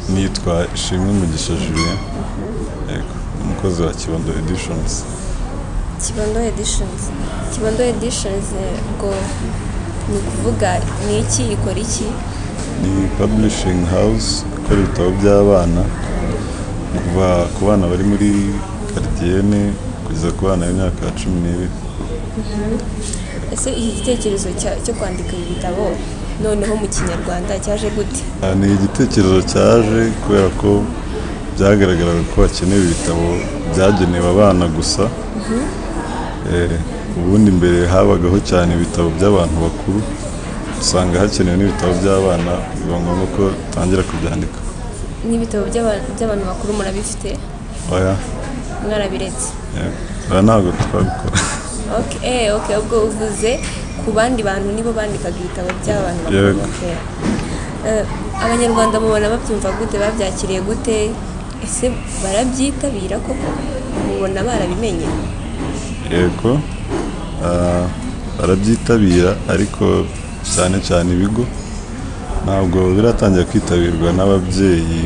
Nitwa Ishimwe Mugisha Julien, umukozi wa Kibondo Editions. Kibondo Editions. Kibondo Editions ngo ni ukuvuga ni iki, ikora iki? Ni publishing house ikora ibitabo by'abana kuva ku bana bari muri quartier kugeza ku bana b'imyaka 12. Ese iki gitekerezo cyo kwandika ibitabo noneho mu Kinyarwanda cyaje gute? Ni igitekerezo cyaje kubera ko byagaragaraga ko hakenewe ibitabo byagenewe abana gusa. Ubundi mbere habagaho cyane ibitabo by'abantu bakuru, usanga hakenewe n'ibitabo by'abana, biba ngombwa ko tangira kubyandika. N'ibitabo by'abantu bakuru murabifite? Oya. Mwarabiretse? Ntabwo twabikora. Okay, ubwo uvuze ku bandi bantu nibo bandikaga ibitabo by'abantu bakuru. Abanyarwanda mubona babyumva gute, babyakiriye gute? Ese barabyitabira koko? Mubona barabimenye? Yego, barabyitabira ariko cyane cyane ibigo ntabwo biratangira kwitabirwa n'ababyeyi,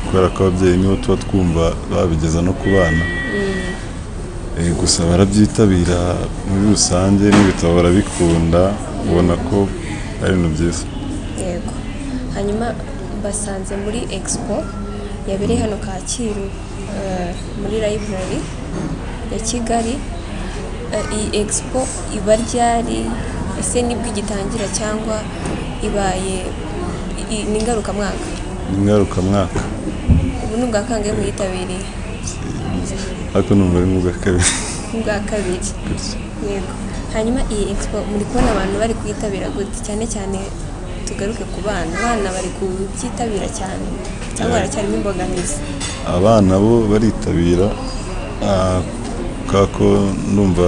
kubera ko ababyeyi nibo tuba twumva babigeza no ku bana. Gusa barabyitabira muri rusange, n'ibitabo barabikunda, ubona ko ari ibintu byiza. Yego. Hanyuma basanze muri expo yabereye hano Kacyiru muri library ya Kigali. Iyi expo iba ryari? Ese nibwo igitangira cyangwa ibaye ni ngarukamwaka? Ni ngarukamwaka. Ubu ni ubwa kangahe muyitabiriye? Ariko numva ari ubwa kabiri. Ubwa kabiri. Yego. Hanyuma iyi expo muri kubona abantu bari kuyitabira gute? Cyane cyane tugaruke ku bana. Abana bari kubyitabira cyane cyangwa baracyarimo imbogamizi? Abana bo baritabira, kako ndumva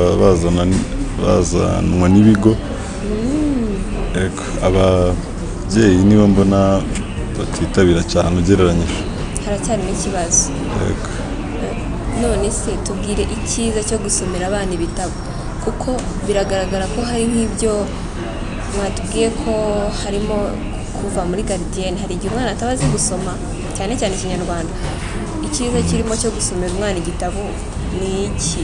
bazanwa n'ibigo. Ababyeyi nibo mbona batitabira cyane ugereranyije. Haracyarimo ikibazo. None se tubwire icyiza cyo gusomera abana ibitabo, kuko biragaragara ko hari nk'ibyo mwatubwiye ko harimo kuva muri gardienne, hari igihe umwana ataba azi gusoma cyane cyane Ikinyarwanda. Icyiza kirimo cyo gusomera umwana igitabo ni iki?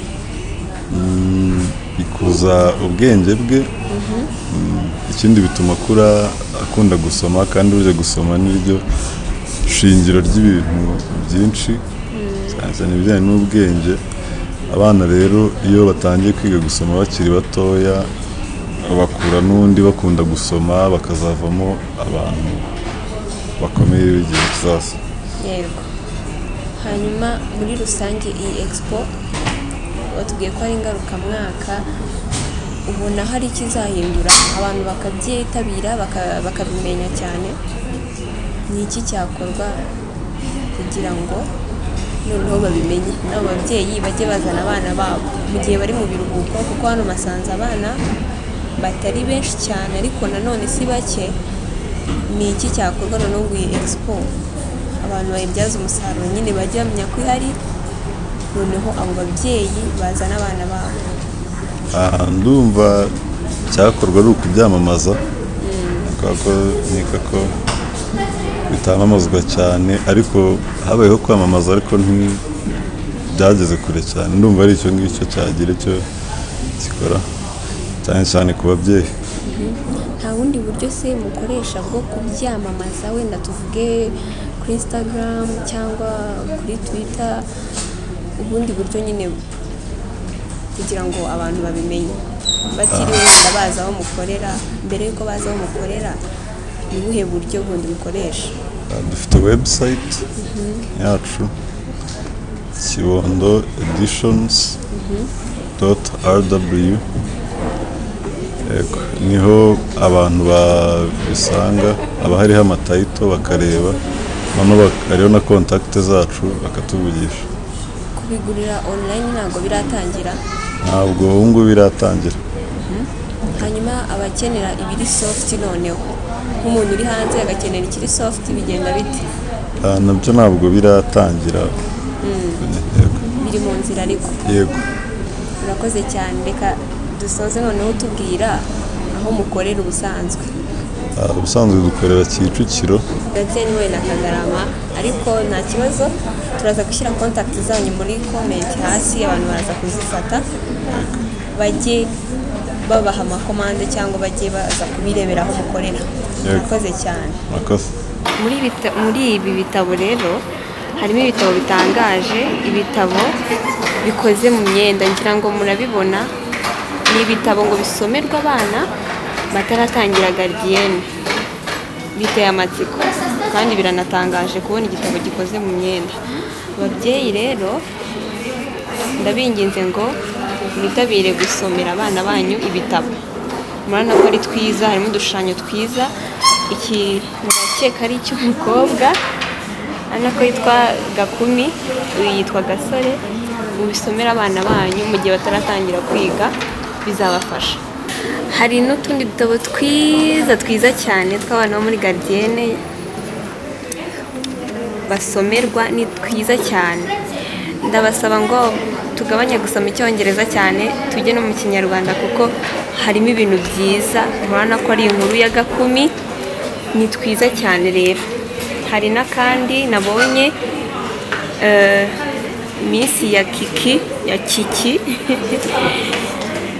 Bikuza ubwenge bwe. Ikindi bituma akura akunda gusoma, kandi uje gusoma n'iryo shingiro ry'ibintu byinshi, cyane ibijyanye n'ubwenge. Abana rero iyo batangiye kwiga gusoma bakiri batoya, bakura n'undi bakunda gusoma, bakazavamo abantu bakomeye b'igihe kizaza. Yego. Hanyuma muri rusange iyi expo batubwiye ko ari ingarukamwaka, ubona hari ikizahindura abantu bakabyitabira bakabimenya cyane? Ni iki cyakorwa kugira ngo noneho babimenye, n'abo babyeyi bajye bazana abana babo mu gihe bari mu biruhuko? Kuko hano masanze abana batari benshi cyane, ariko nanone si bake. Ni iki cyakorwa noneho ngo iyi expo abantu bayibyaza umusaruro, nyine bajye bamenya ko ihari, noneho abo babyeyi bazana abana babo? Ndumva cyakorwa ari ukubyamamaza, kuko nika ko bitamamazwa cyane, ariko habayeho kwamamaza ariko ntibyageze kure cyane. Ndumva ari icyo ngicyo cyagira icyo gikora cyane cyane ku babyeyi. Nta bundi buryo se mukoresha bwo kubyamamaza, wenda tuvuge kuri Instagram cyangwa kuri Twitter, ubundi buryo nyine kugira ngo abantu babimenye batiriwe wenda baza aho mukorera? Mbere yuko baza aho mukorera, ni ubuhe buryo bundi mukoresha? Dufite website yacu, Kibondo Editions.rw. Niho abantu babisanga, haba hariho amatayito bakareba, noneho hariho na contact zacu bakatuvugisha. Kubigurira online ntabwo biratangira? Ntabwo ubu ngubu biratangira. Hanyuma abakenera ibiri soft noneho, nk'umuntu uri hanze agakenera ikiri soft, bigenda bite? Nabyo ntabwo biratangira. Biri mu nzira ariko? Yego. Urakoze cyane. Reka dusoze noneho tubwira aho mukorera ubusanzwe. Ubusanzwe dukorera Kicukiro ndetse niwe na Kagarama, ariko nta kibazo turaza gushyira contact zanyu muri comment hasi, abantu baraza kuzifata bajye babaha amakomande cyangwa bajye baza kubirebera aho mukorera. Murakoze cyane. Muri ibi bitabo rero harimo ibitabo bitangaje, ibitabo bikoze mu myenda, ngira ngo murabibona. Ni ibitabo ngo bisomerwa abana bataratangira gardienne. Biteye amatsiko kandi biranatangaje kubona igitabo gikoze mu myenda. Ababyeyi rero ndabinginze ngo mwitabire gusomera abana banyu ibitabo. Murabona ko ari twiza, harimo udushushanyo twiza. Iki ndakeka ari icy'umukobwa, urabona ko yitwa Gakumi, uyu yitwa Gasore. Mubisomera abana banyu mu gihe bataratangira kwiga, bizabafasha. Hari n'utundi dutabo twiza cyane tw'abana bo muri gardienne basomerwa, ni twiza cyane. Ndabasaba ngo tugabanye gusoma icyongereza cyane, tujye no mu kinyarwanda kuko harimo ibintu byiza. Murabona ko ari inkuru ya Gakumi, ni twiza cyane rero. Hari n'akandi nabonye minsi ya Kiki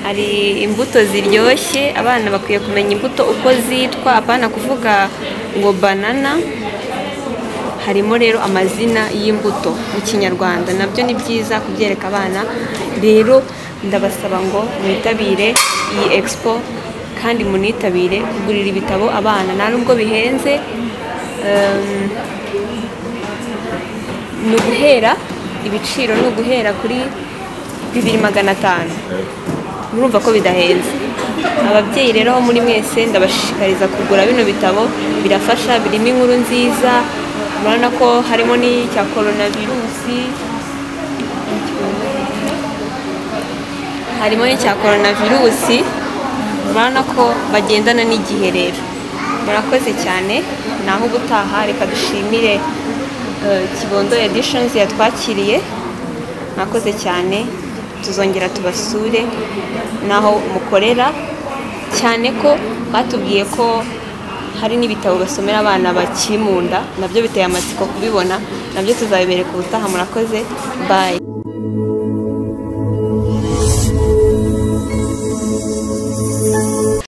hari imbuto ziryoshye, abana bakwiye kumenya imbuto uko zitwa, apana kuvuga ngo banana. Harimo rero amazina y'imbuto mu kinyarwanda, nabyo ni byiza kubyereka abana. Rero ndabasaba ngo mwitabire iyi expo kandi munitabire kugurira ibitabo abana, nta nubwo bihenze. Ni uguhera ibiciro, ni uguhera kuri 2,500. Murumva ko bidahenze. Ababyeyi rero aho muri mwese ndabashishikariza kugura bino bitabo, birafasha, birimo inkuru nziza. Murabona ko harimo n'icya coronavirusi, murabona ko bagendana n'igihe rero. Murakoze cyane, naho ubutaha reka dushimire Kibondo Editions yatwakiriye. Murakoze cyane, tuzongera tubasure naho mukorera, cyane ko batubwiye ko hari n'ibitabo basomera abana bakiri mu nda, nabyo biteye amatsiko kubibona, nabyo tuzabibereka ubutaha. Murakoze, bye.